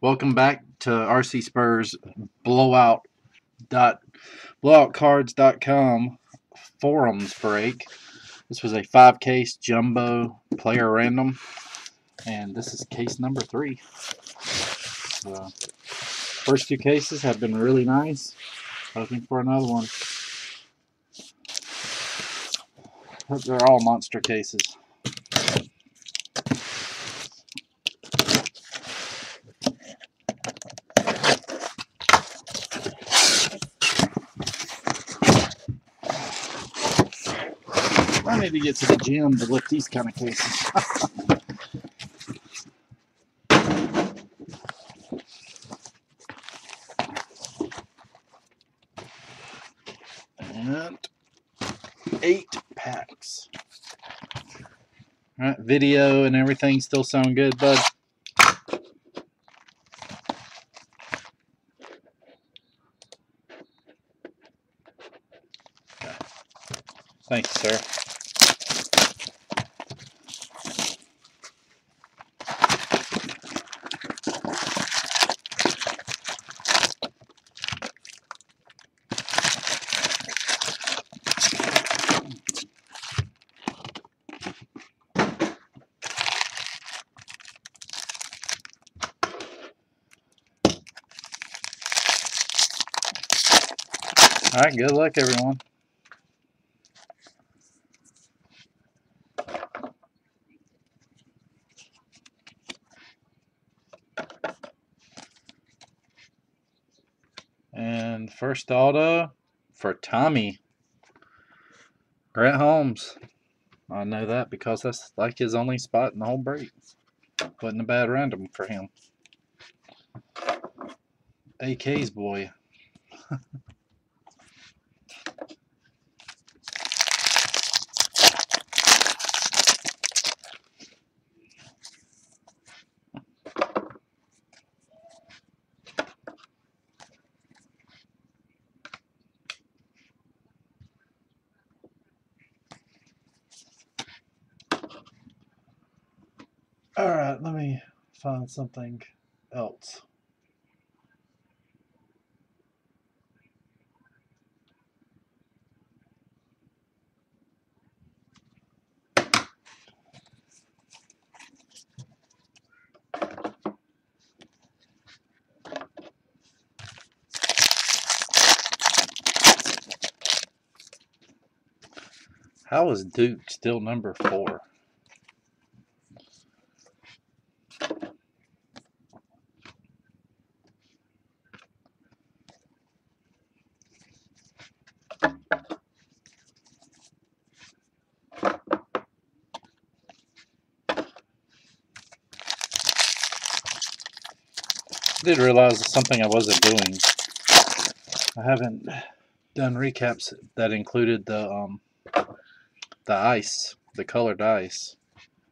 Welcome back to RCSpur's Blowout blowoutcards.com forums break. This was a 5-case jumbo player random, and this is case number 3. The first 2 cases have been really nice. Hoping for another one. Hope they're all monster cases. I need to get to the gym to lift these kind of cases. And 8 packs. Alright, video and everything still sound good, bud? Okay. Thank you, sir. Alright, good luck, everyone. And first auto for Tommy. Grant Holmes. I know that because that's like his only spot in the whole break. Wasn't a bad random for him. AK's boy. Alright, let me find something else. How is Duke still number 4? I did realize something I wasn't doing. I haven't done recaps that included the ice, the colored ice.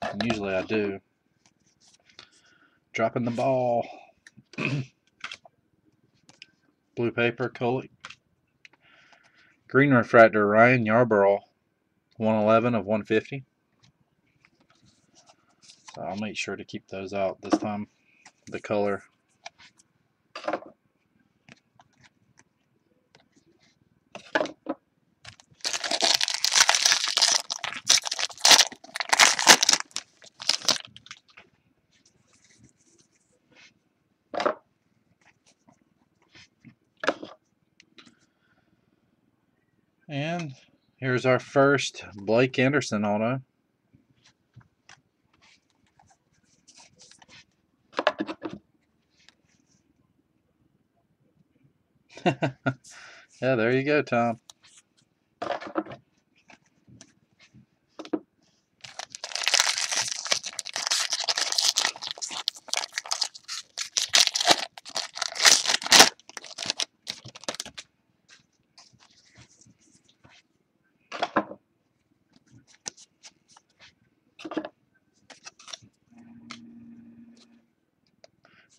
And usually I do. Dropping the ball. Blue paper, Coley. Green refractor, Ryan Yarborough, 111 of 150. So I'll make sure to keep those out this time. The color. And here's our first Blake Anderson auto. Yeah, there you go, Tom.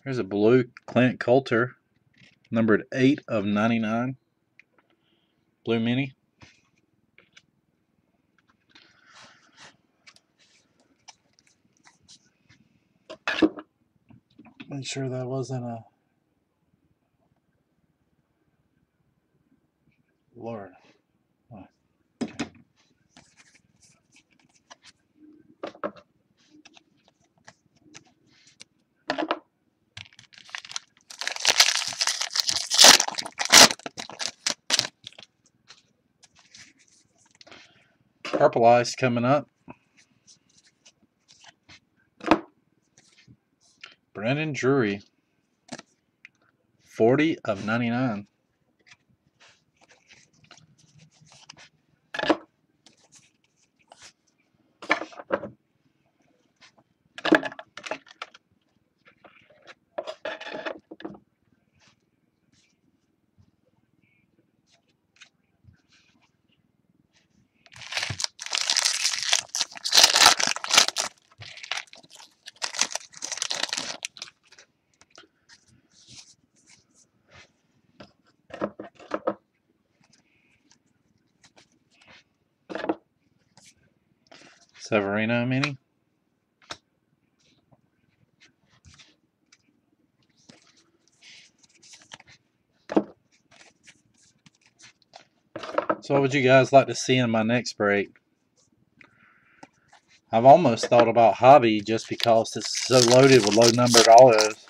Here's a blue Clint Coulter, numbered 8 of 99. Blue mini. Make sure that wasn't a Lord. Oh, okay. Purple Ice coming up. Brendan Drury. 40 of 99. Severino mini. So what would you guys like to see in my next break? I've almost thought about Hobby just because it's so loaded with low numbered autos.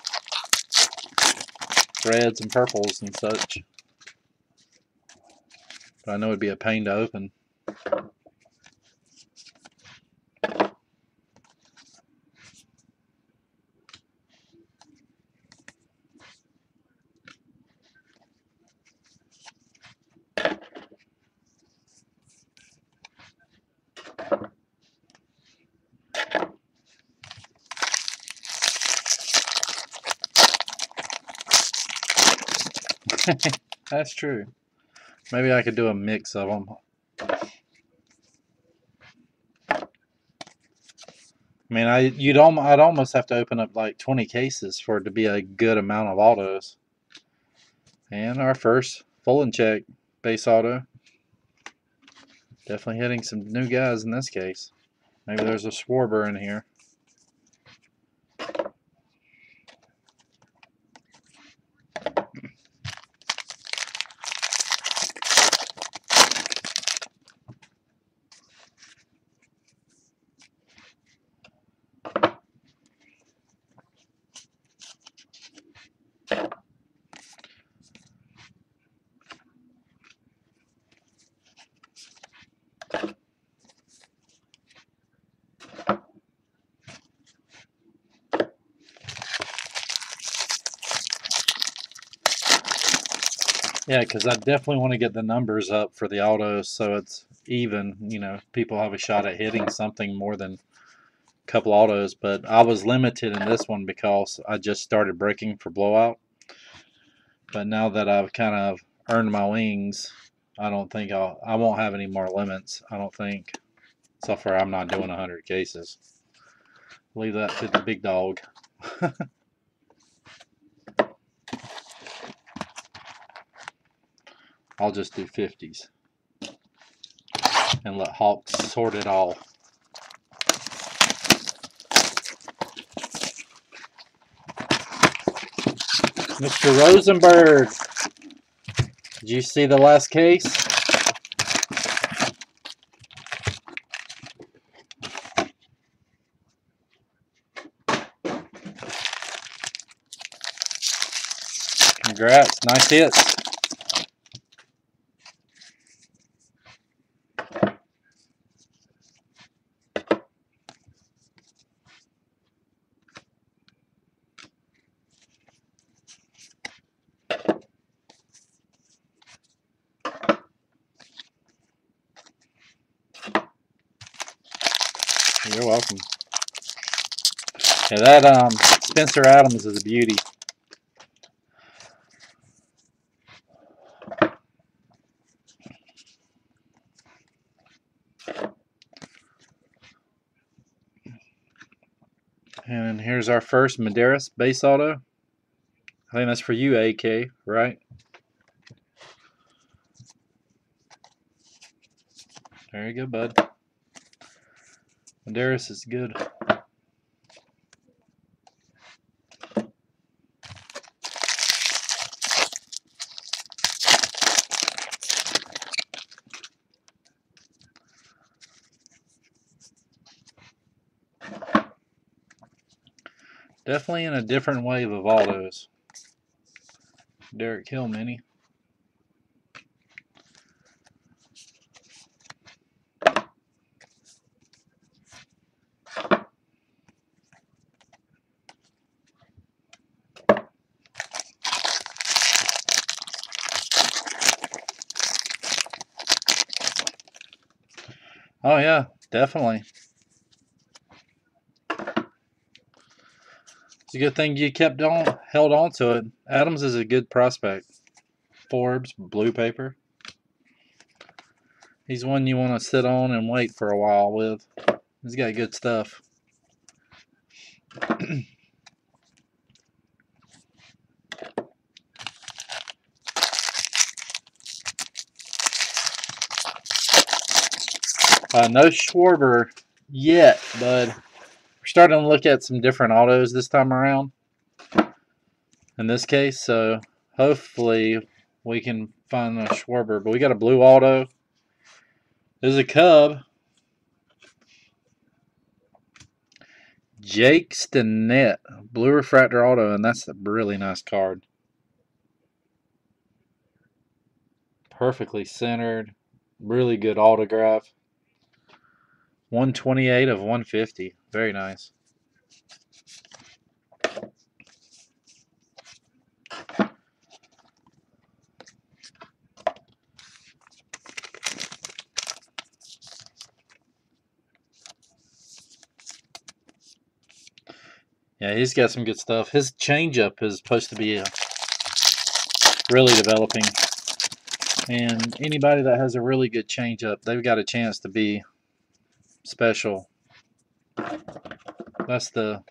Reds and purples and such. But I know it'd be a pain to open. That's true. Maybe I could do a mix of them. I mean, I'd almost have to open up like 20 cases for it to be a good amount of autos. And our first full and check base auto. Definitely hitting some new guys in this case. Maybe there's a Schwarber in here. Yeah, because I definitely want to get the numbers up for the autos so it's even. You know, people have a shot at hitting something more than a couple autos. But I was limited in this one because I just started breaking for Blowout. But now that I've kind of earned my wings, I don't think I won't have any more limits. I don't think. So far, I'm not doing 100 cases. Leave that to the big dog. I'll just do 50s and let Hawks sort it all. Mr. Rosenberg, did you see the last case? Congrats, nice hits. You're welcome. Yeah, that Spencer Adams is a beauty. And here's our first Medeiros base auto. I think that's for you, AK, right? There you go, bud. Medeiros is good. Definitely in a different wave of autos. Derek Hill mini. Oh yeah, definitely. It's a good thing you held on to it. Adams is a good prospect. Forbes, blue paper. He's one you want to sit on and wait for a while with. He's got good stuff. No Schwarber yet, bud. We're starting to look at some different autos this time around. In this case, so hopefully we can find a Schwarber. But we got a blue auto. There's a Cub. Jake Stinnett, blue refractor auto, and that's a really nice card. Perfectly centered. Really good autograph. 128 of 150. Very nice. Yeah, he's got some good stuff. His changeup is supposed to be really developing. And anybody that has a really good changeup, they've got a chance to be special. That's the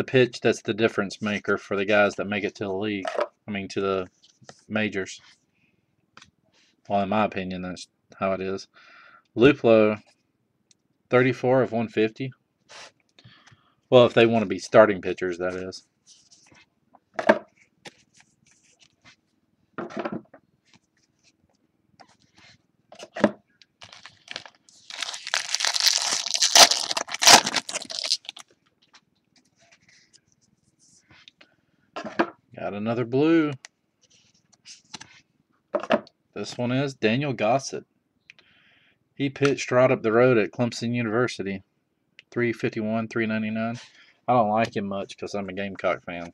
pitch that's the difference maker for the guys that make it to the league. I mean, to the majors. Well, in my opinion, that's how it is. Luplo, 34 of 150. Well, if they want to be starting pitchers, that is. Got another blue. This one is Daniel Gossett. He pitched right up the road at Clemson University. 351, 399. I don't like him much because I'm a Gamecock fan.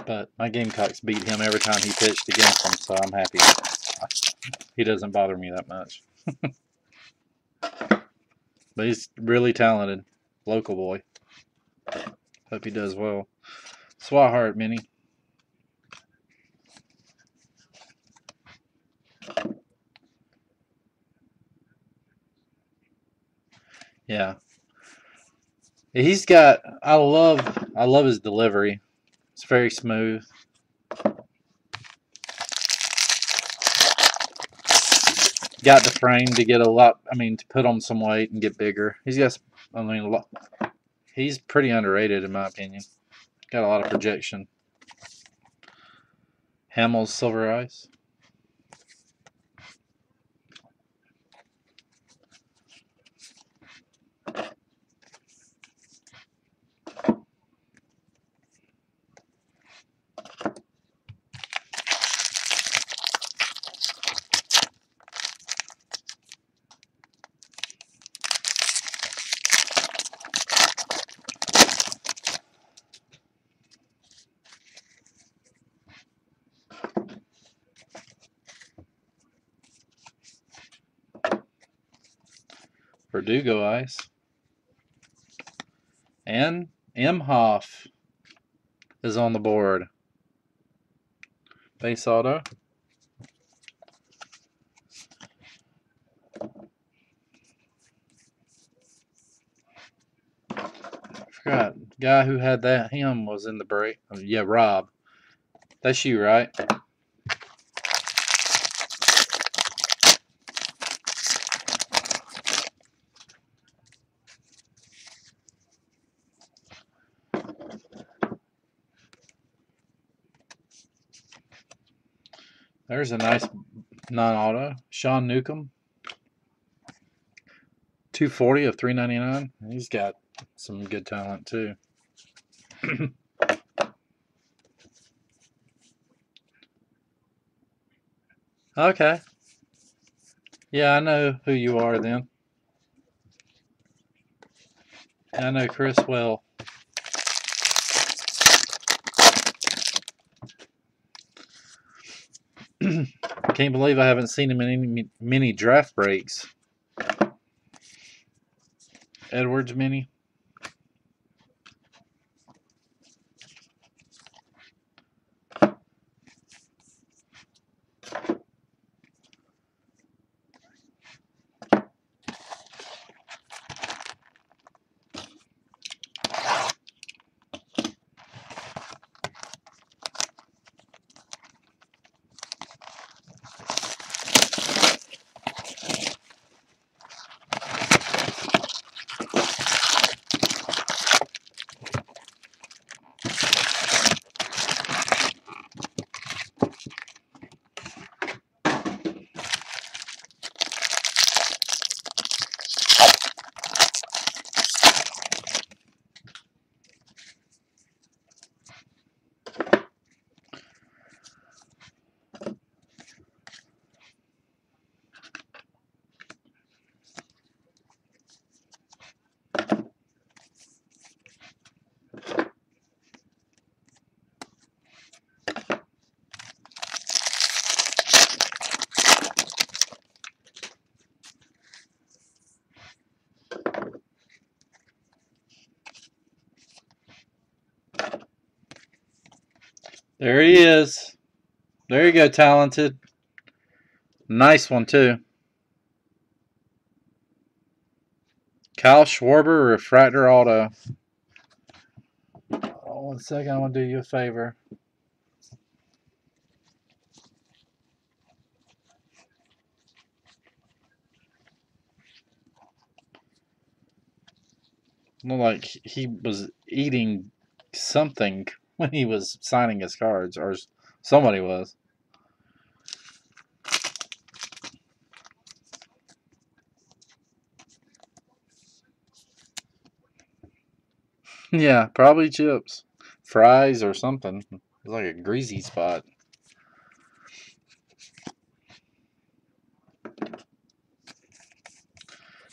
But my Gamecocks beat him every time he pitched against them, so I'm happy. He doesn't bother me that much. But he's really talented. Local boy. Hope he does well. Swihart mini. Yeah. He's got I love his delivery. It's very smooth. Got the frame to get a lot, to put on some weight and get bigger. He's got, he's pretty underrated in my opinion. Got a lot of projection. Hamels Silver Ice. Verdugo Ice. And Imhoff is on the board. Base auto. Forgot. Guy who had him was in the break. Oh, yeah, Rob. That's you, right? There's a nice non-auto. Sean Newcomb. 240 of 399. He's got some good talent too. Okay. Yeah, I know who you are then. I know Chris well. Can't believe I haven't seen him in any mini draft breaks. Edwards mini. There he is. There you go, talented. Nice one, too. Kyle Schwarber, Refractor Auto. Oh, 1 second, I want to do you a favor. Looked like he was eating something when he was signing his cards, or somebody was. Yeah, probably chips, fries, or something. It's like a greasy spot.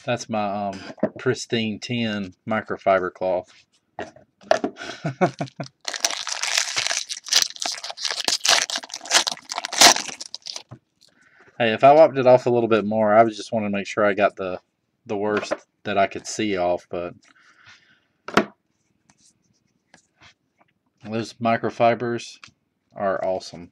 That's my pristine 10 microfiber cloth. Hey, if I wiped it off a little bit more, I just wanted to make sure I got the worst that I could see off, but those microfibers are awesome.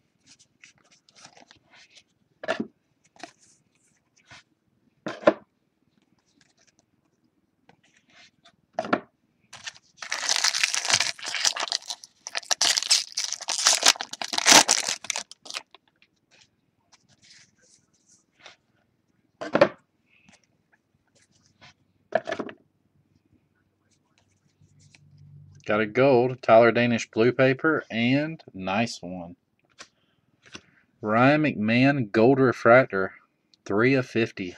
Got a gold, Tyler Danish blue paper, and nice one. Ryan McMahon gold refractor, 3 of 50.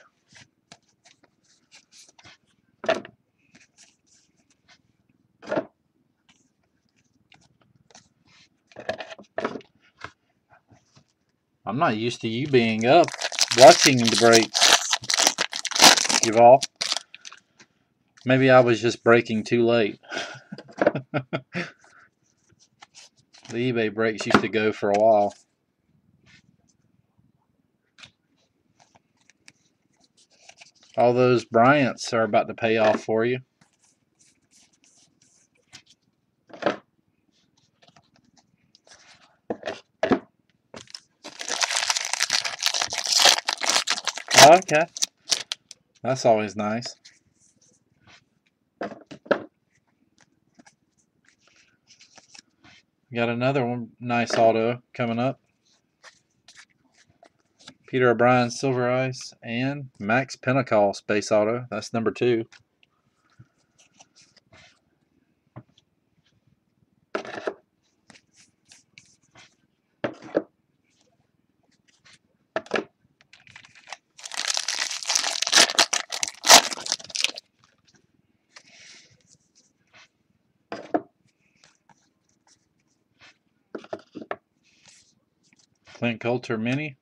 I'm not used to you being up watching the breaks, Yuval. Maybe I was just breaking too late. The eBay breaks used to go for a while. All those Bryants are about to pay off for you. Okay. That's always nice. Got another one, nice auto coming up. Peter O'Brien Silver Ice and Max Pentecost base auto. That's number 2. Clint Coulter Mini.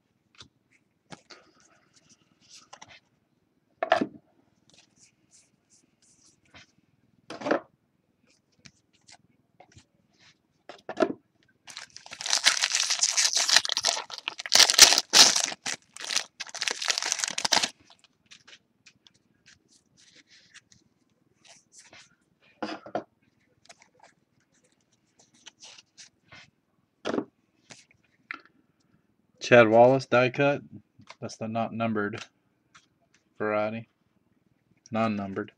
Chad Wallace die cut. That's the not numbered variety. Non-numbered.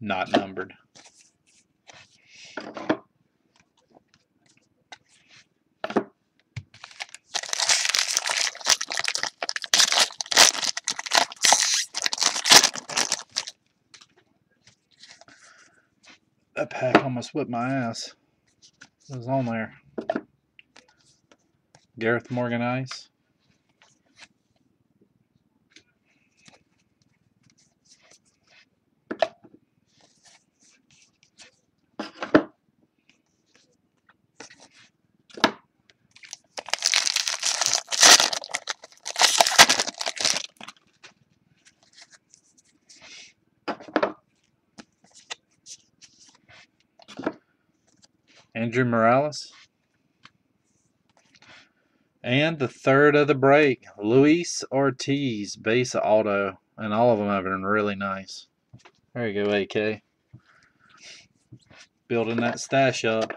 Not numbered. That pack almost whipped my ass. It was on there. Gareth Morgan Ice. Andrew Morales. And the third of the break, Luis Ortiz, base auto. And all of them have been really nice. There you go, AK. Building that stash up.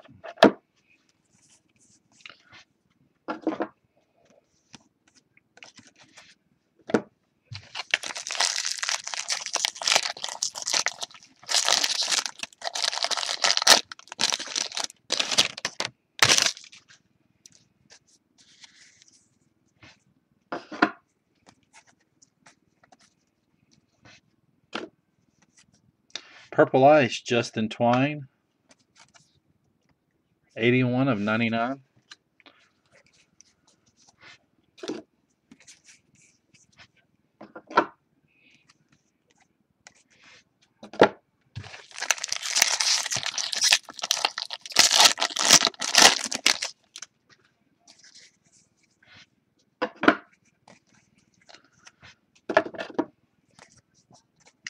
Purple Ice, Justin Twine. 81 of 99.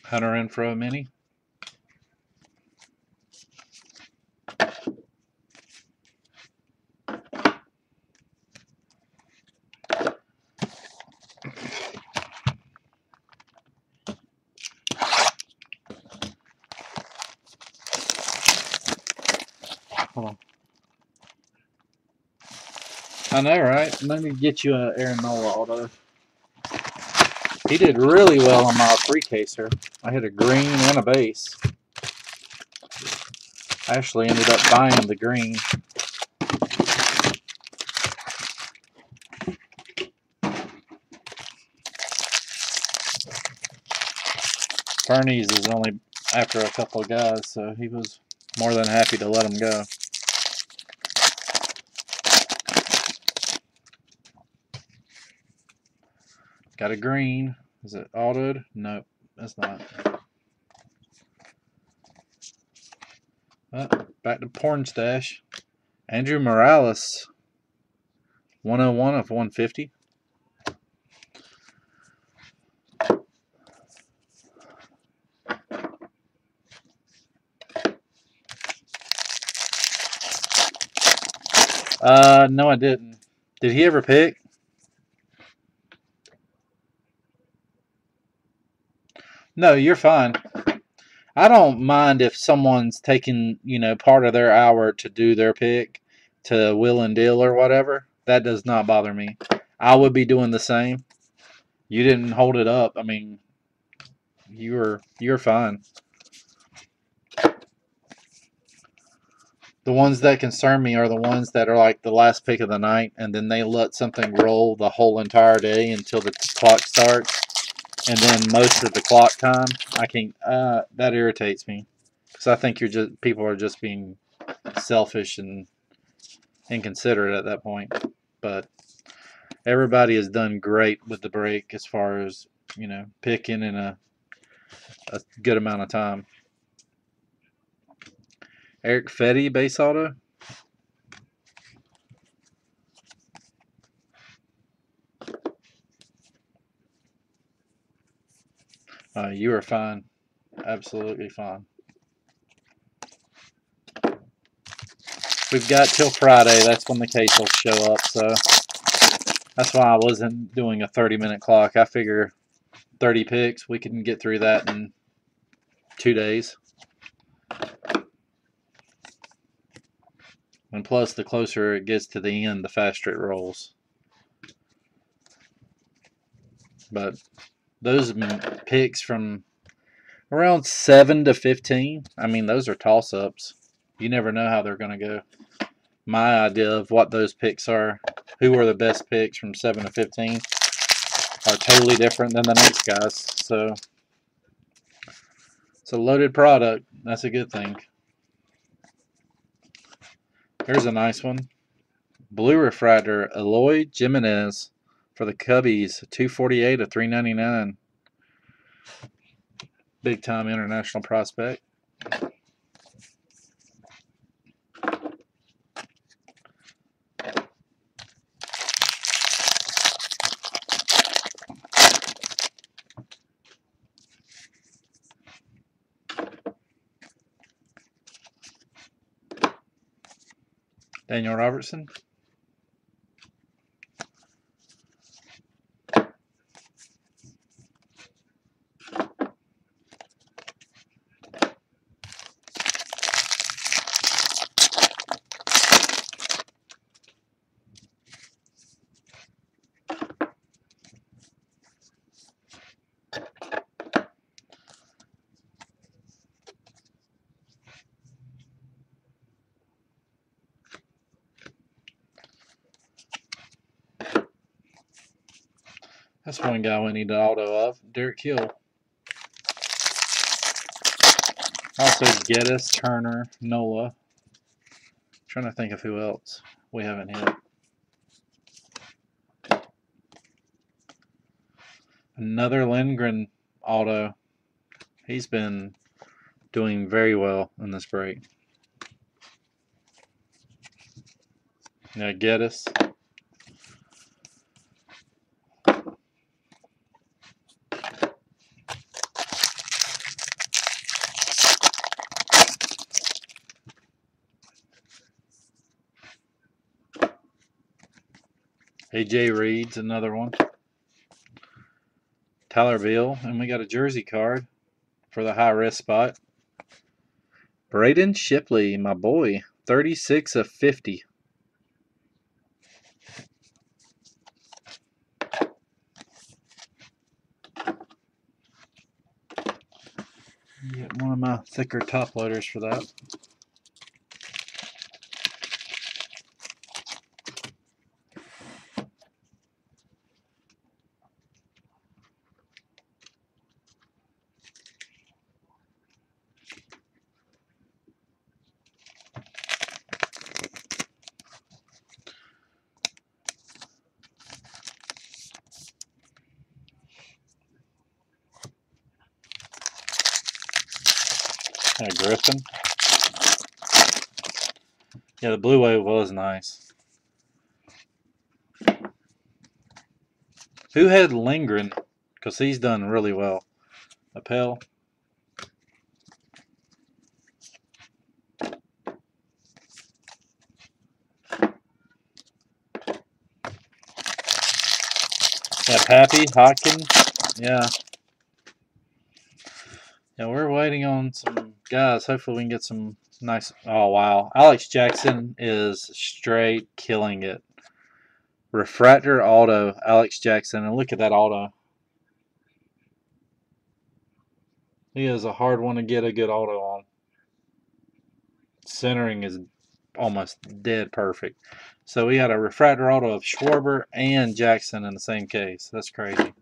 Hunter Renfroe Mini. Hold on. I know, right? Let me get you an Aaron Nola auto. He did really well on my three-caser. I hit a green and a base. I actually ended up buying the green. Fernie's is only after a couple of guys, so he was more than happy to let him go. Got a green. Is it autoed? Nope, that's not. Back to porn stash. Andrew Morales. 101 of 150. No, I didn't. Did he ever pick? No, you're fine. I don't mind if someone's taking, part of their hour to do their pick, to will and deal or whatever. That does not bother me. I would be doing the same. You didn't hold it up. I mean, you're fine. The ones that concern me are the ones that are like the last pick of the night, and then they let something roll the whole entire day until the clock starts, and then most of the clock time, I can't. That irritates me, because I think people are just being selfish and inconsiderate at that point. But everybody has done great with the break as far as picking in a good amount of time. Eric Fetty base auto. You are fine. Absolutely fine. We've got till Friday. That's when the case will show up. So that's why I wasn't doing a 30-minute clock. I figure 30 picks, we can get through that in 2 days. And plus, the closer it gets to the end, the faster it rolls. But those picks from around 7 to 15, I mean, those are toss-ups. You never know how they're going to go. My idea of what those picks are, who are the best picks from 7 to 15, are totally different than the next guys. So it's a loaded product. That's a good thing. Here's a nice one. Blue refractor, Eloy Jimenez for the Cubbies, 248 of 399. Big time international prospect. Daniel Robertson. That's one guy we need an auto of. Derek Hill. Also Geddes, Turner, Nola. Trying to think of who else we haven't hit. Another Lindgren auto. He's been doing very well in this break. Yeah, Geddes. AJ Reed's another one. Tyler Beal, and we got a jersey card for the high risk spot. Braden Shipley, my boy, 36 of 50. Get one of my thicker top loaders for that. Griffin. Yeah, the blue wave was nice. Who had Lindgren? Because he's done really well. Appel. Yeah, Pappy, Hodgkin. Yeah. Yeah, we're waiting on some guys. Hopefully we can get some nice... Oh, wow. Alex Jackson is straight killing it. Refractor auto, Alex Jackson. And look at that auto. He is a hard one to get a good auto on. Centering is almost dead perfect. So we had a refractor auto of Schwarber and Jackson in the same case. That's crazy.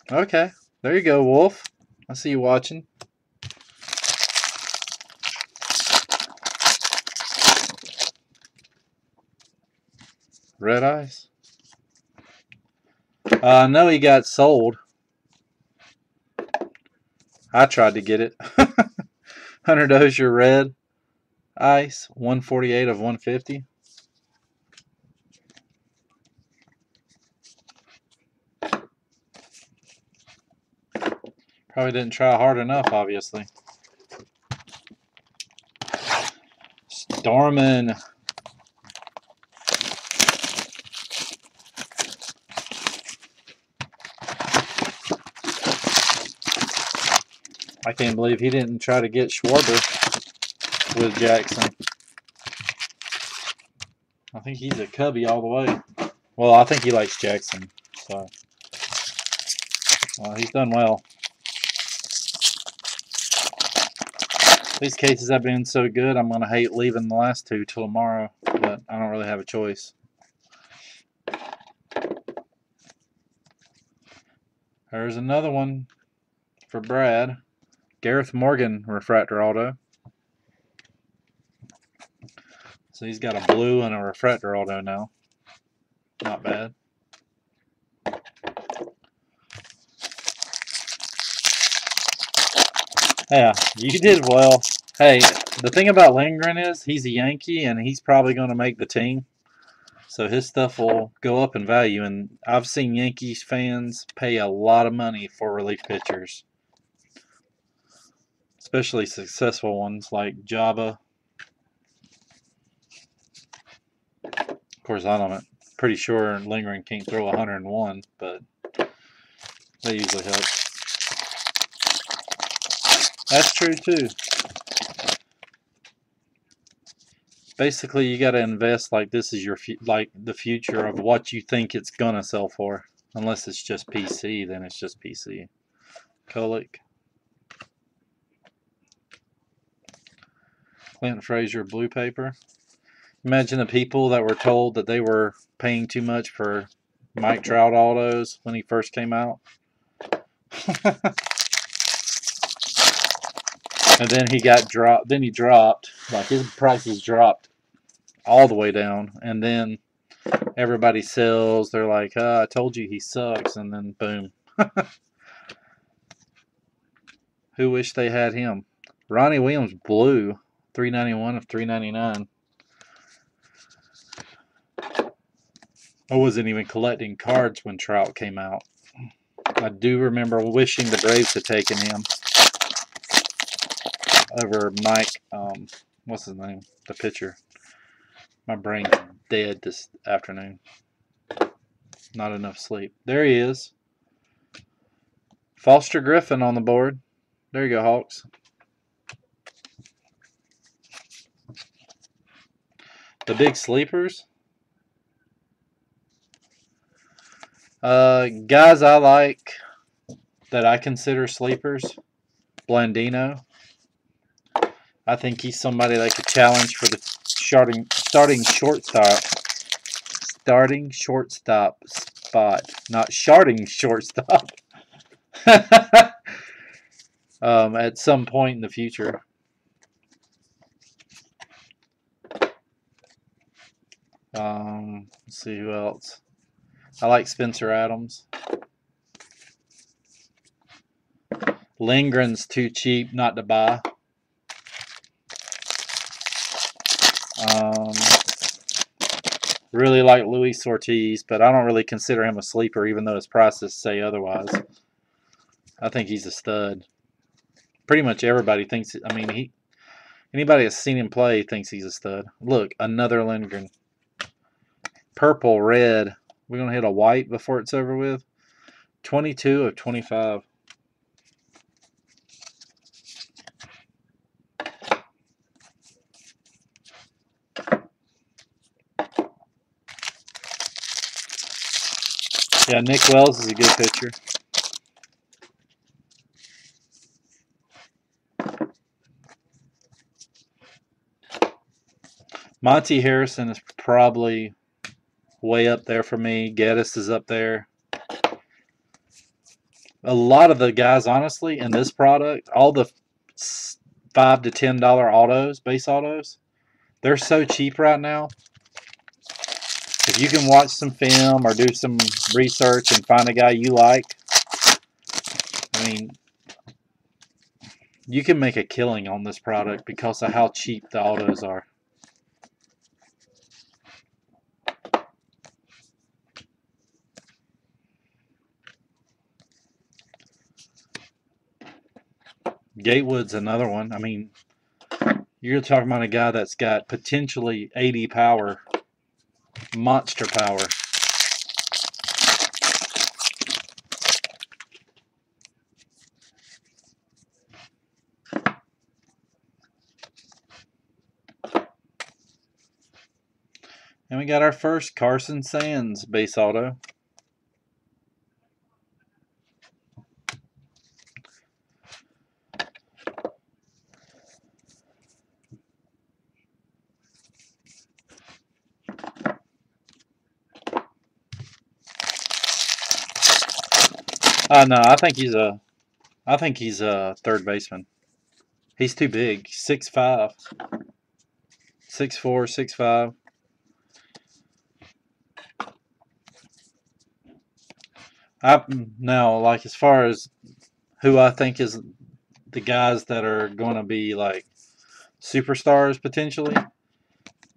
Okay, there you go, Wolf. I see you watching. Red Eyes. No, he got sold. I tried to get it. Hunter Dozier Red Ice, 148 of 150. Probably didn't try hard enough, obviously. Stormin. I can't believe he didn't try to get Schwarber with Jackson. I think he's a Cubby all the way. Well, I think he likes Jackson, so he's done well. These cases have been so good, I'm going to hate leaving the last two till tomorrow, but I don't really have a choice. There's another one for Brad. Gareth Morgan refractor auto. So he's got a blue and a refractor auto now. Not bad. Yeah, you did well. Hey, the thing about Lindgren is he's a Yankee and he's probably going to make the team. So his stuff will go up in value. And I've seen Yankees fans pay a lot of money for relief pitchers. Especially successful ones like Jabba. Of course, I'm pretty sure Lindgren can't throw 101, but that usually helps. That's true too. Basically, you got to invest like this is your like the future of what you think it's gonna sell for. Unless it's just PC, then it's just PC. Kulik. Clinton Frazier blue paper. Imagine the people that were told that they were paying too much for Mike Trout autos when he first came out. And then he got dropped. Then he dropped. Like his prices dropped all the way down. And then everybody sells. They're like, I told you he sucks. And then boom. Who wished they had him? Ronnie Williams blue. 391 of 399. I wasn't even collecting cards when Trout came out. I do remember wishing the Braves had taken him over Mike, what's his name? The pitcher. My brain's dead this afternoon. Not enough sleep. There he is. Foster Griffin on the board. There you go, Hawks. The big sleepers. Guys I like that I consider sleepers. Blandino. I think he's somebody that could challenge for the starting shortstop. Starting shortstop spot. Not starting shortstop. At some point in the future. Let's see who else. I like Spencer Adams. Lindgren's too cheap not to buy. Really like Luis Ortiz, but I don't really consider him a sleeper, even though his prices say otherwise. I think he's a stud. Pretty much everybody thinks. I mean, anybody that's seen him play thinks he's a stud. Look, another Lindgren. Purple, red. We're gonna hit a white before it's over with. 22 of 25. Yeah, Nick Wells is a good pitcher. Monty Harrison is probably way up there for me. Geddes is up there. A lot of the guys, honestly, in this product, all the $5 to $10 autos, base autos, they're so cheap right now. If you can watch some film or do some research and find a guy you like, I mean, you can make a killing on this product because of how cheap the autos are. Gatewood's another one. I mean, you're talking about a guy that's got potentially 80 power, monster power. And we got our first Carson Sands base auto. No, I think he's a third baseman. He's too big. 6'5", 6'4", 6'5". Now, like, as far as who I think is the guys that are going to be like superstars potentially,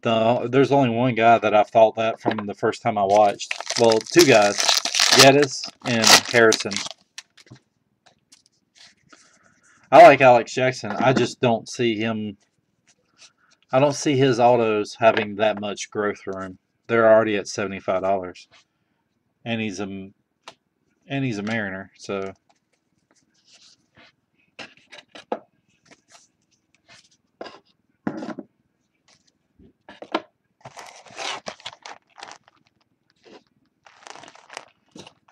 there's only one guy that I've thought that from the first time I watched. Well, two guys, Geddes and Harrison. I like Alex Jackson. I just don't see him. I don't see his autos having that much growth room. They're already at $75, and he's a Mariner. So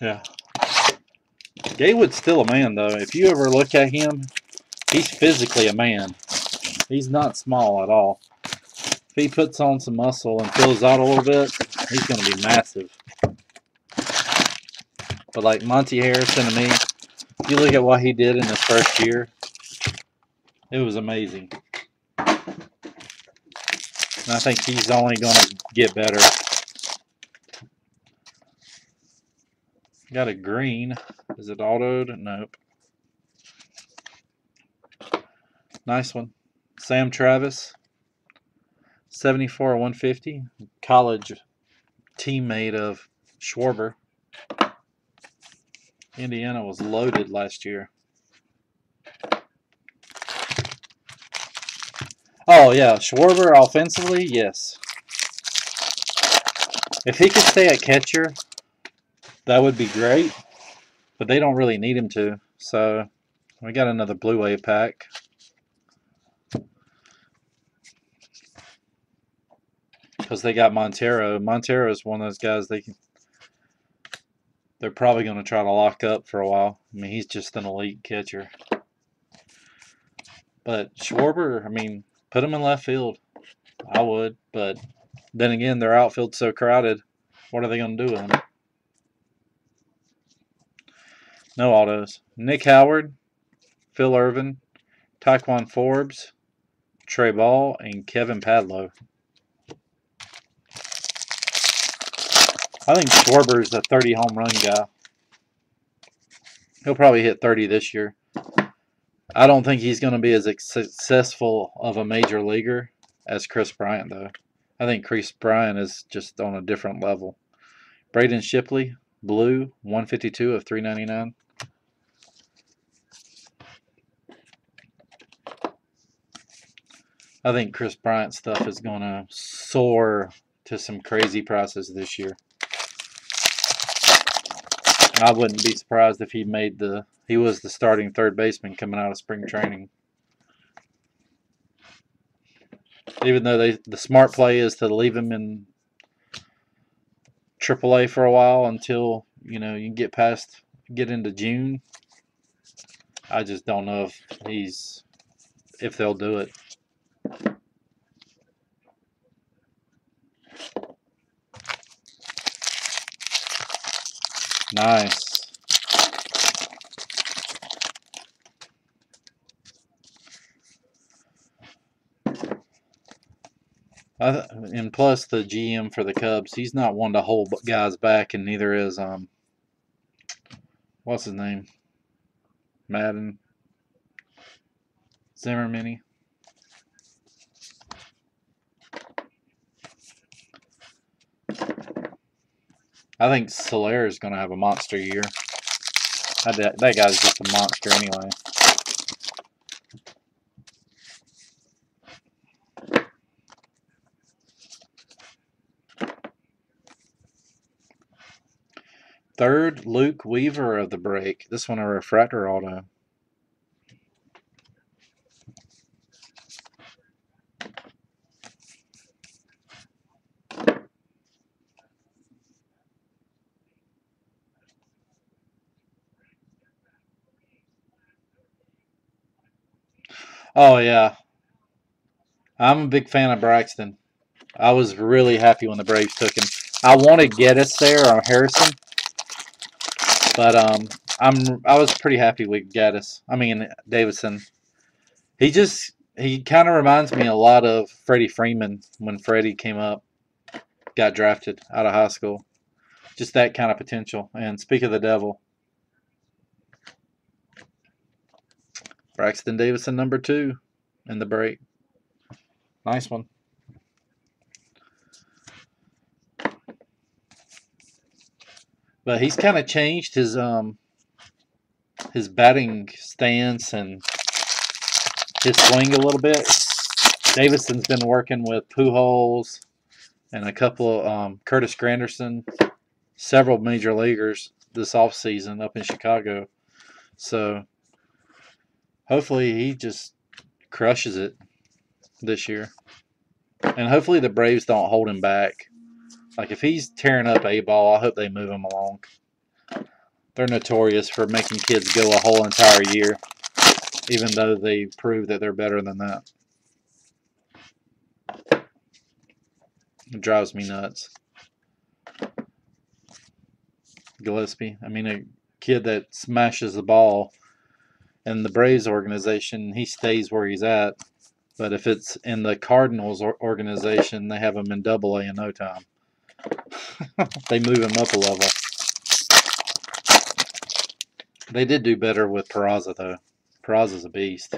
yeah, Gatewood's still a man though. If you ever look at him, he's physically a man. He's not small at all. If he puts on some muscle and fills out a little bit, he's going to be massive. But like Monty Harrison to me, if you look at what he did in his first year, it was amazing. And I think he's only going to get better. Got a green. Is it autoed? Nope. Nice one. Sam Travis. 74/150. College teammate of Schwarber. Indiana was loaded last year. Oh, yeah. Schwarber offensively, yes. If he could stay at catcher, that would be great. But they don't really need him to. So we got another Blue Wave pack. Because they got Montero. Montero is one of those guys they're probably going to try to lock up for a while. I mean, he's just an elite catcher. But Schwarber, I mean, put him in left field. I would. But then again, their outfield's so crowded. What are they going to do with him? No autos. Nick Howard, Phil Irvin, Taekwon Forbes, Trey Ball, and Kevin Padlow. I think Schwarber's a 30 home run guy. He'll probably hit 30 this year. I don't think he's going to be as successful of a major leaguer as Chris Bryant, though. I think Chris Bryant is just on a different level. Braden Shipley, blue, 152/399. I think Chris Bryant's stuff is going to soar to some crazy prices this year. I wouldn't be surprised if he was the starting third baseman coming out of spring training. Even though the smart play is to leave him in AAA for a while until you can get into June. I just don't know if they'll do it. Nice. And plus the GM for the Cubs, he's not one to hold guys back, and neither is what's his name? Madden. Zimmerman. I think Soler is going to have a monster year. That guy's just a monster anyway. Third Luke Weaver of the break. This one a refractor auto. Oh yeah, I'm a big fan of Braxton. I was really happy when the Braves took him. I wanted Geddes there or Harrison, but I was pretty happy with Geddes. I mean Davidson. He kind of reminds me a lot of Freddie Freeman when Freddie came up, got drafted out of high school. Just that kind of potential. And speak of the devil, Braxton Davidson #2 in the break. Nice one. But he's kind of changed his batting stance and his swing a little bit. Davidson's been working with Pujols and a couple of Curtis Granderson, several major leaguers this offseason up in Chicago. So hopefully he just crushes it this year. And hopefully the Braves don't hold him back. Like if he's tearing up A ball, I hope they move him along. They're notorious for making kids go a whole entire year, even though they prove that they're better than that. It drives me nuts. Gillespie. I mean, a kid that smashes the ball in the Braves organization, he stays where he's at. But if it's in the Cardinals organization, they have him in Double-A in no time. They move him up a level. They did do better with Peraza, though. Peraza's a beast.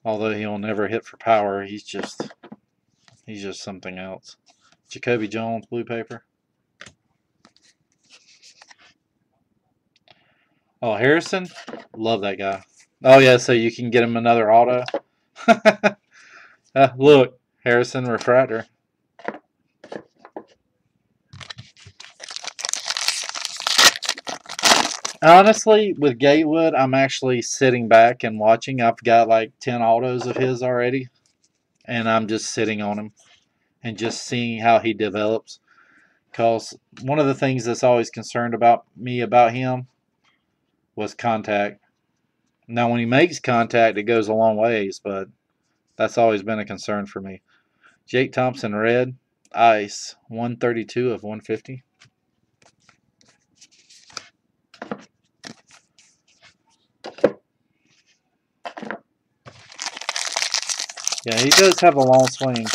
Although he'll never hit for power, he's just something else. Jacoby Jones, blue paper. Oh, Harrison? Love that guy. Oh, yeah, so you can get him another auto. Look, Harrison refractor. Honestly, with Gatewood, I'm actually sitting back and watching. I've got like 10 autos of his already, and I'm just sitting on him and just seeing how he develops. Because one of the things that's always concerned about me about him was contact. Now, when he makes contact, it goes a long ways, but that's always been a concern for me. Jake Thompson, red, ice, 132 of 150. Yeah, he does have a long swing.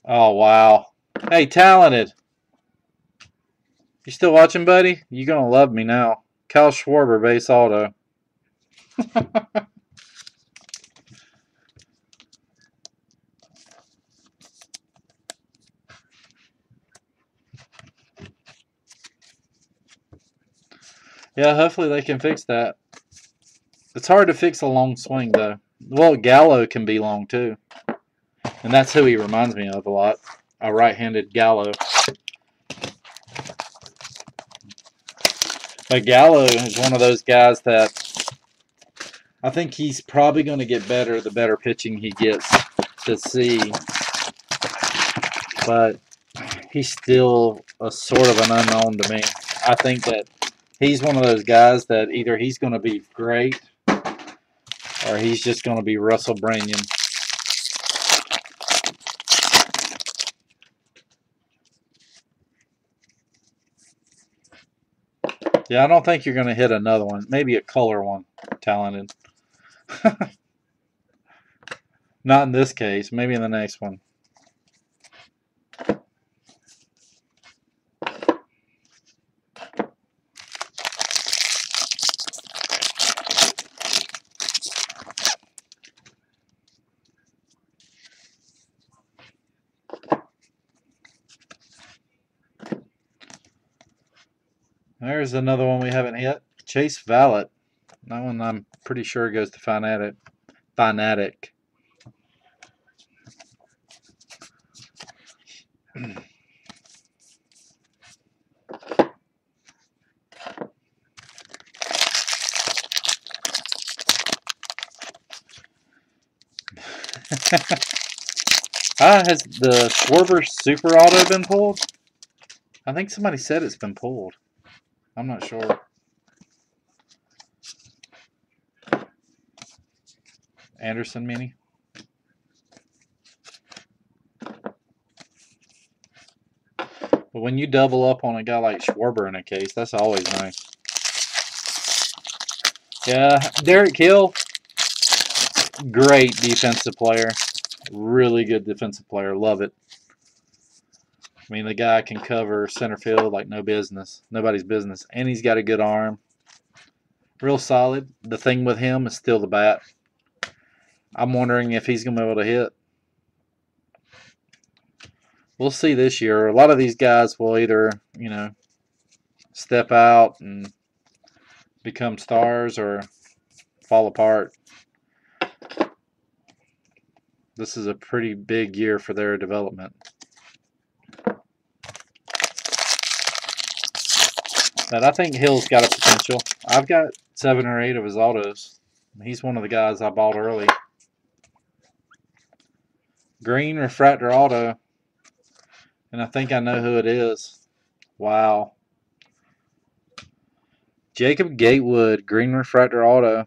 Oh, wow. Hey, talented. You still watching, buddy? You're going to love me now. Kyle Schwarber, base auto. Yeah, hopefully they can fix that. It's hard to fix a long swing, though. Well, Gallo can be long, too. And that's who he reminds me of a lot. A right-handed Gallo. But Gallo is one of those guys that I think he's probably going to get better the better pitching he gets to see. But he's still a sort of an unknown to me. I think that he's one of those guys that either he's going to be great or he's just going to be Russell Branyan. Yeah, I don't think you're going to hit another one. Maybe a color one, talented. Not in this case. Maybe in the next one. There's another one we haven't hit. Chase Valet. That one I'm pretty sure goes to Fanatic. Has the Schwarber Super Auto been pulled? I think somebody said it's been pulled. I'm not sure. Anderson Mini. But when you double up on a guy like Schwarber in a case, that's always nice. Yeah, Derek Hill, great defensive player. Really good defensive player. Love it. I mean, the guy can cover center field like no business. Nobody's business. And he's got a good arm. Real solid. The thing with him is still the bat. I'm wondering if he's going to be able to hit. We'll see this year. A lot of these guys will either, you know, step out and become stars or fall apart. This is a pretty big year for their development. But I think Hill's got a potential. I've got 7 or 8 of his autos. He's one of the guys I bought early. Green refractor auto. And I think I know who it is. Wow. Jacob Gatewood, green refractor auto.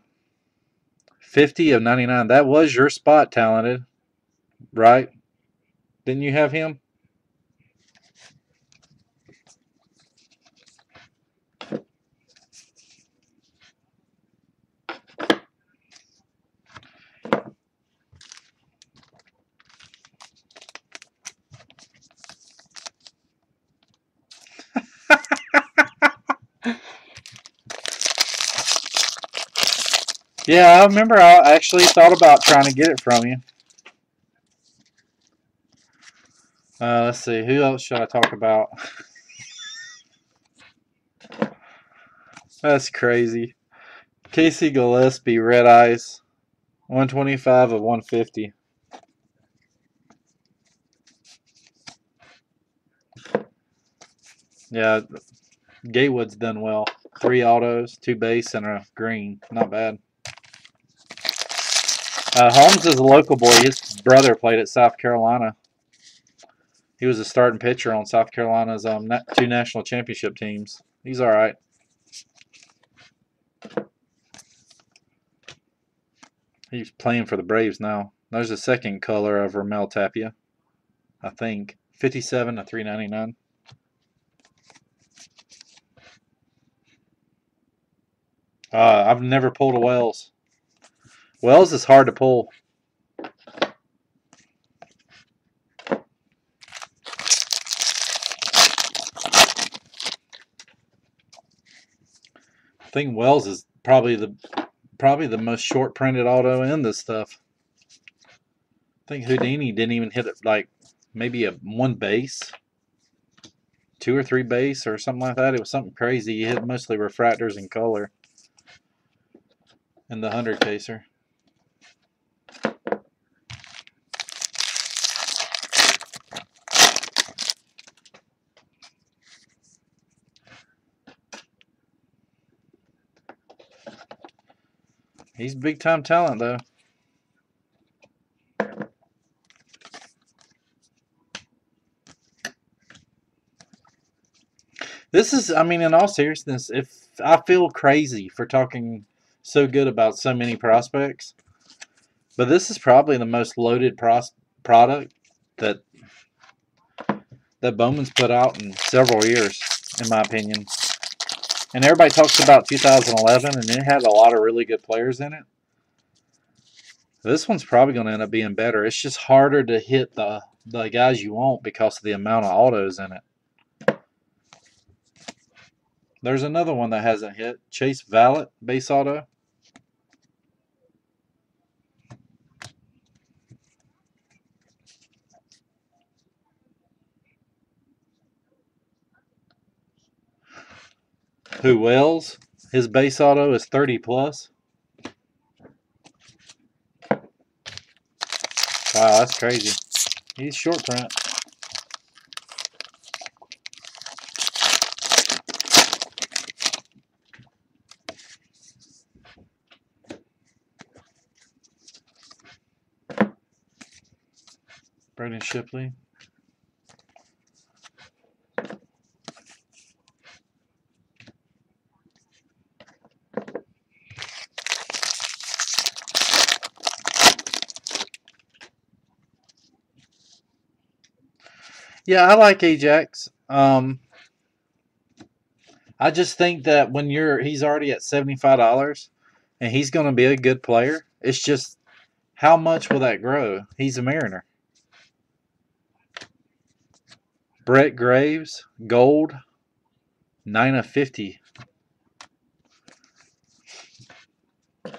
50 of 99. That was your spot, Talented. Right? Didn't you have him? Yeah, I remember I actually thought about trying to get it from you. Let's see. Who else should I talk about? That's crazy. Casey Gillespie, Red Eyes. 125 of 150. Yeah, Gatewood's done well. 3 autos, 2 base, and a green. Not bad. Holmes is a local boy. His brother played at South Carolina. He was a starting pitcher on South Carolina's 2 national championship teams. He's all right. He's playing for the Braves now. There's a second color of Ramel Tapia, I think. 57 to 399. I've never pulled a Wells. Wells is hard to pull. I think Wells is probably the most short printed auto in this stuff. I think Houdini didn't even hit it like maybe a 1 base, 2 or 3 base or something like that. It was something crazy. He hit mostly refractors and color in the 100 caser. He's big time talent though. This is, I mean, in all seriousness, if I feel crazy for talking so good about so many prospects, but this is probably the most loaded product that Bowman's put out in several years, in my opinion. And everybody talks about 2011, and it had a lot of really good players in it. This one's probably going to end up being better. It's just harder to hit the guys you want because of the amount of autos in it. There's another one that hasn't hit. Chase Valet, base auto. Who Wells? His base auto is 30 plus. Wow, that's crazy. He's short print. Braden Shipley. Yeah, I like Ajax. I just think that when he's already at $75 and he's going to be a good player. It's just how much will that grow? He's a Mariner. Brett Graves, gold, 9/50. I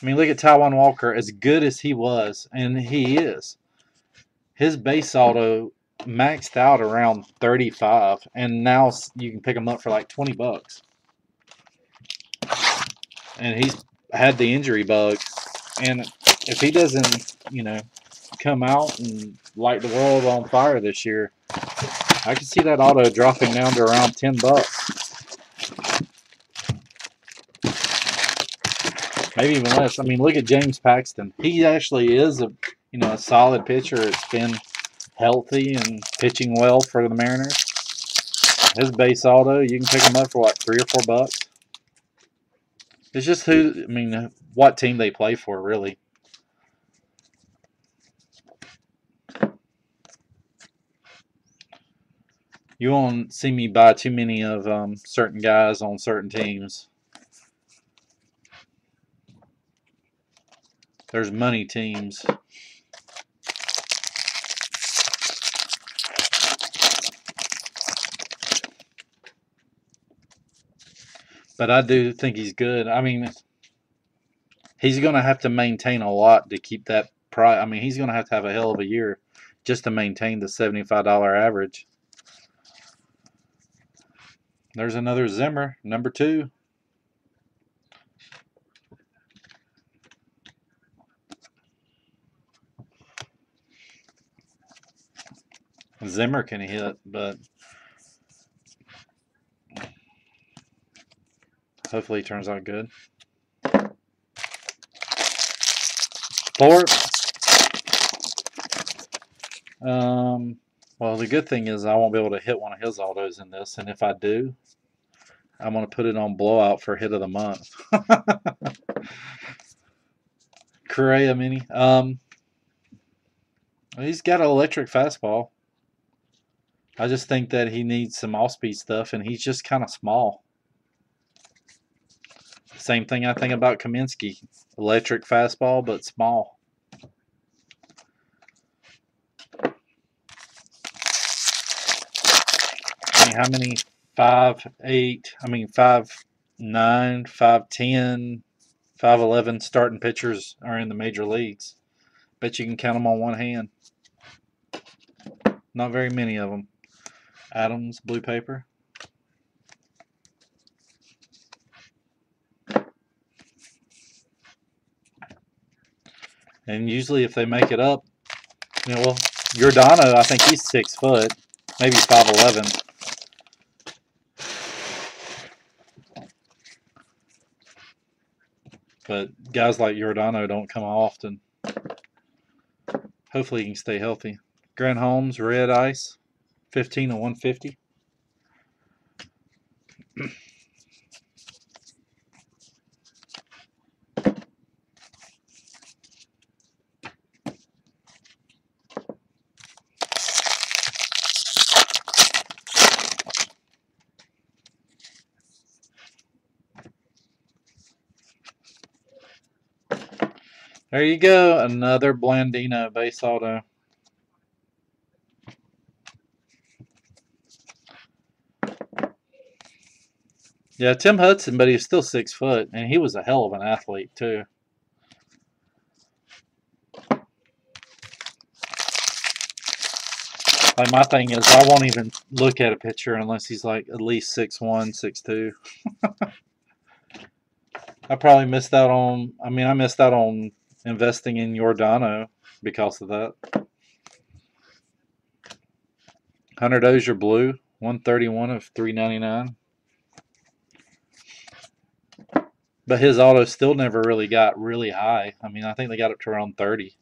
mean, look at Taiwan Walker. As good as he was, and he is, his base auto maxed out around 35, and now you can pick him up for like $20. And he's had the injury bug, and if he doesn't, come out and light the world on fire this year, I can see that auto dropping down to around $10, maybe even less. I mean, look at James Paxton. He actually is a solid pitcher. It's been healthy and pitching well for the Mariners. His base auto, you can pick him up for what, $3 or $4. It's just what team they play for, really. You won't see me buy too many of certain guys on certain teams. There's money teams. But I do think he's good. I mean, he's going to have to maintain a lot to keep that price. I mean, he's going to have a hell of a year just to maintain the $75 average. There's another Zimmer, number 2. Zimmer can hit, but hopefully he turns out good. Thorpe. Well, the good thing is I won't be able to hit one of his autos in this, and if I do, I'm going to put it on Blowout for hit of the month. Correa mini. He's got an electric fastball. I just think that he needs some off-speed stuff, and he's just kind of small. Same thing I think about Kaminsky. Electric fastball, but small. I mean, how many 5'8", 5'9", 5'10", 5'11" starting pitchers are in the major leagues? Bet you can count them on one hand. Not very many of them. Adams, blue paper. And usually if they make it up, Giordano, I think he's 6 foot, maybe 5'11". But guys like Giordano don't come often. Hopefully he can stay healthy. Grant Holmes, red ice, 15/150. There you go, another Blandino base auto. Yeah, Tim Hudson, but he's still 6 foot, and he was a hell of an athlete too. Like, my thing is, I won't even look at a picture unless he's like at least 6'1", 6'2". I probably missed out on. I missed out on investing in Giordano because of that. Hunter Dozier blue, 131/399. But his auto still never really got really high. I think they got up to around 30.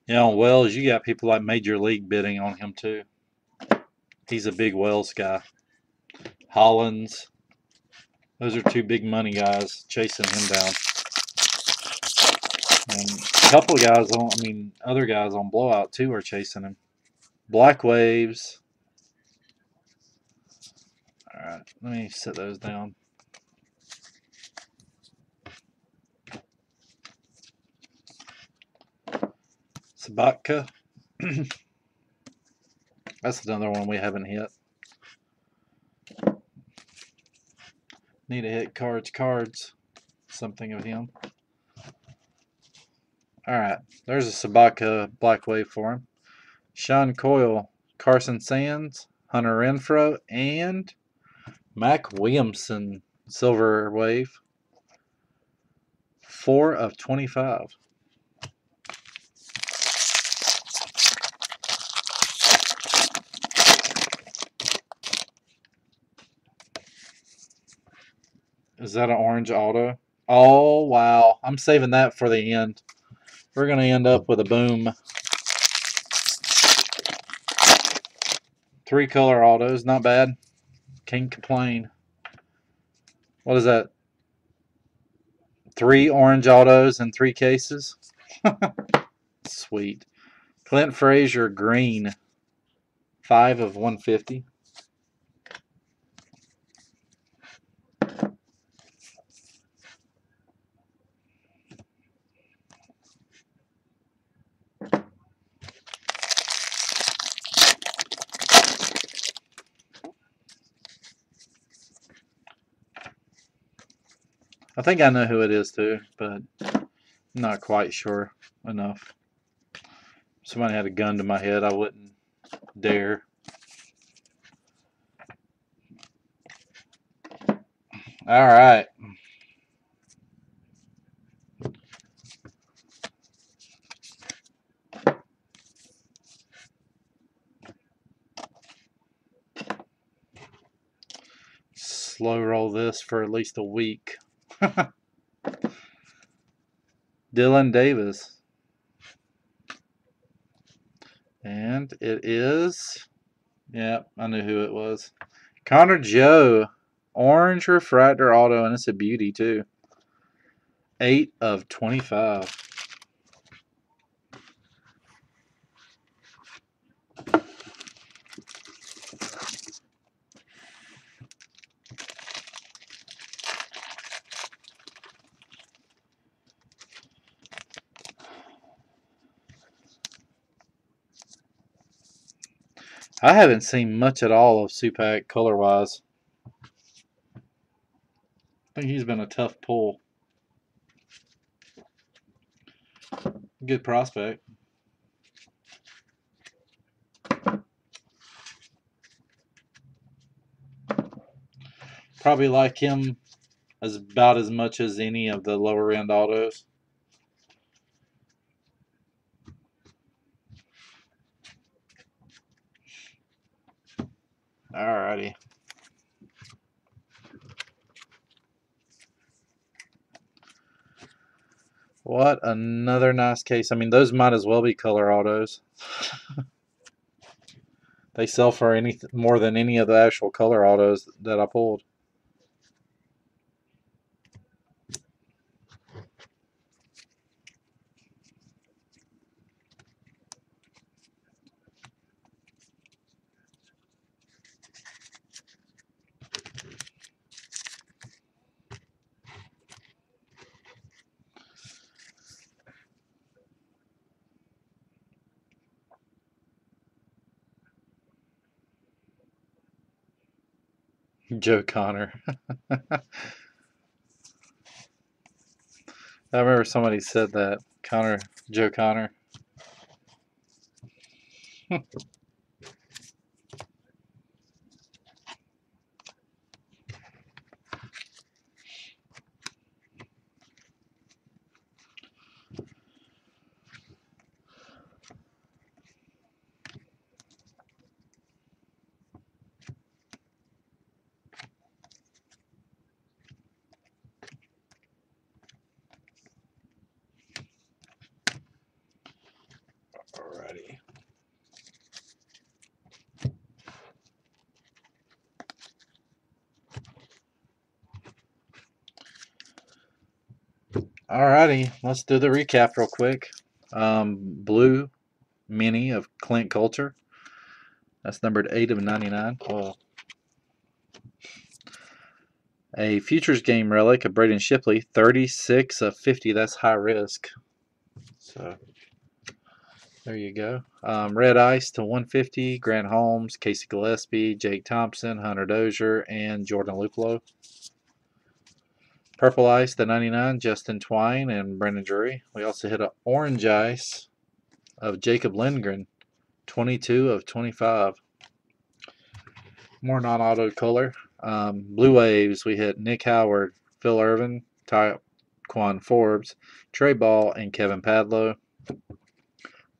Yeah, on Wells, you got people like Major League bidding on him too. He's a big Wells guy. Hollins. Those are two big money guys chasing him down. And a couple of guys on, other guys on Blowout too are chasing him. Black Waves. All right, let me set those down. Sabatka. That's another one we haven't hit. Need to hit cards. Something of him. Alright, there's a Sabatka Black Wave for him. Sean Coyle, Carson Sands, Hunter Renfro, and Mac Williamson Silver Wave. 4 of 25. Is that an orange auto? Oh, wow. I'm saving that for the end. We're going to end up with a boom. 3 color autos. Not bad. Can't complain. What is that? 3 orange autos in 3 cases? Sweet. Clint Frazier green. 5 of 150. I think I know who it is too, but I'm not quite sure enough. If somebody had a gun to my head, I wouldn't dare. All right. Slow roll this for at least a week. Dylan Davis. And it is, yeah, I knew who it was. Connor Joe. Orange refractor auto, and it's a beauty too. 8 of 25. I haven't seen much at all of Supak color-wise. I think he's been a tough pull. Good prospect. Probably like him about as much as any of the lower end autos. Alrighty. What another nice case. I mean, those might as well be color autos. They sell for anything more than any of the actual color autos that I pulled. Joe Connor. I remember somebody said that. Joe Connor. Alrighty, let's do the recap real quick. Blue Mini of Clint Coulter. That's numbered 8 of 99. Oh. A Futures Game Relic of Braden Shipley, 36 of 50. That's high risk. So there you go. Red Ice to 150. Grant Holmes, Casey Gillespie, Jake Thompson, Hunter Dozier, and Jordan Luplow. Purple Ice to 99. Justin Twine and Brendan Drury. We also hit an Orange Ice of Jacob Lindgren, 22 of 25. More non-auto color. Blue Waves, we hit Nick Howard, Phil Irvin, Tyquan Forbes, Trey Ball, and Kevin Padlow.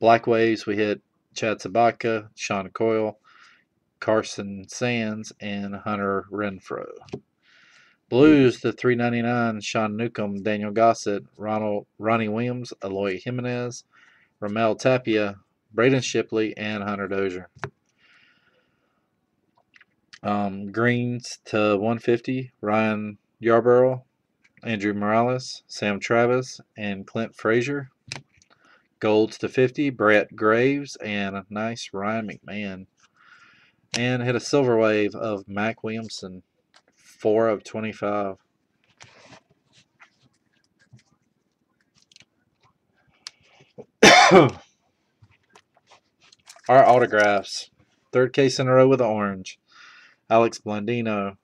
Black Waves, we hit Chad Sabaka, Sean Coyle, Carson Sands, and Hunter Renfro. Blues, the 399, Sean Newcomb, Daniel Gossett, Ronnie Williams, Eloy Jimenez, Ramel Tapia, Braden Shipley, and Hunter Dozier. Greens to 150, Ryan Yarborough, Andrew Morales, Sam Travis, and Clint Frazier. Golds to 50, Brett Graves, and a nice Ryan McMahon. And hit a silver wave of Mac Williamson, 4 of 25. Our autographs. Third case in a row with the orange. Alex Blandino,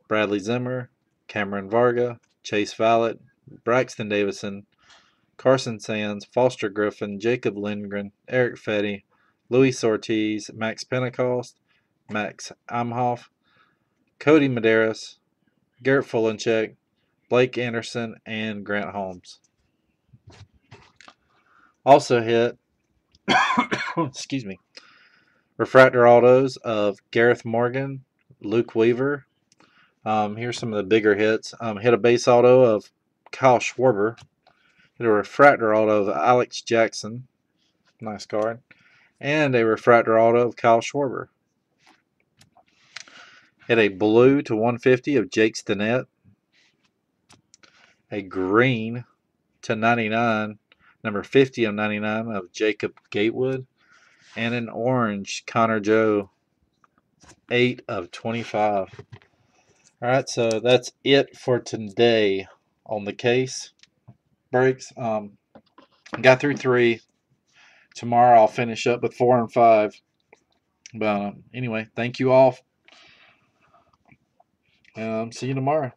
Bradley Zimmer, Cameron Varga, Chase Vallett, Braxton Davison, Carson Sands, Foster Griffin, Jacob Lindgren, Eric Fetty, Luis Ortiz, Max Pentecost, Max Amhoff, Cody Medeiros, Garrett Fulencheck, Blake Anderson, and Grant Holmes. Also hit, excuse me, refractor autos of Gareth Morgan, Luke Weaver. Here's some of the bigger hits. Hit a base auto of Kyle Schwarber. Hit a refractor auto of Alex Jackson. Nice card. And a refractor auto of Kyle Schwarber. Hit a blue to 150 of Jake Stinnett. A green to 99, number 50 of 99 of Jacob Gatewood. And an orange, Connor Joe, 8 of 25. All right, so that's it for today on the case breaks. Got through 3. Tomorrow I'll finish up with 4 and 5. But anyway, thank you all. See you tomorrow.